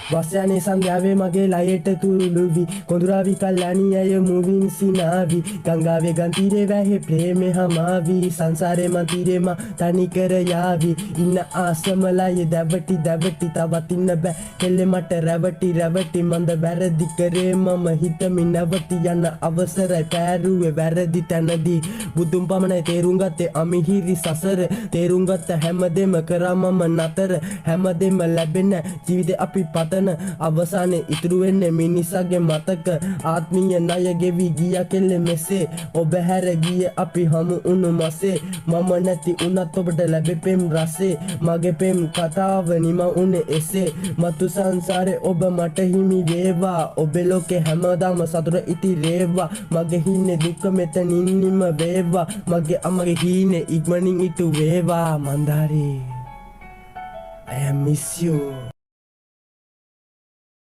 වස්යනේ සංධ්‍යාවේ මගේ ලයට තුරුළුවි කොඳුරාවි කල්ලානි අය මුවින් සිනාවි ගංගාවේ ගන්තීරේ වැහි ප්‍රේමේ හමාවි සංසාරේ මන්තිරේ මා තනිකර යාවි ඉන්න ආසමලයේ දැවටි තවත් ඉන්න බෑ කෙල්ලේ මට රැවටි මන්ද වැරදි කරේ මම හිතමින් නැවති යන අවසරයි පෑරුවේ වැරදි තැනදී බුදුන් පමණයි තේරුම් ගත්තේ අමිහිරි සසර තේරුම් ගත්ත හැමදේම කරා මම නතර හැමදේම ලැබෙන ජීවිතේ අපි පතන අවසානයේ ඉතුරු වෙන්නේ මිනිසාගේ මතක ආත්මීය ණය ගෙවි ගියා කෙල්ලේ මෙසේ ඔබ හැර ගියේ අපි හමු උණු මසේ මම නැති උනත් ඔබට ලැබෙපෙම් රසේ මගේ පෙම් කතාව නිම උනේ එසේ මතු සංසාරේ ඔබ මට හිමි වේවා ඔබේ ලෝකේ හැමදාම සතුට ඉතිරේවා මගේ හින්නේ දුක මෙතනින් නිම වේවා මගේ අම්මගේ හීනේ ඉක්මනින් ඉටු වේවා මන්දාරේ I miss you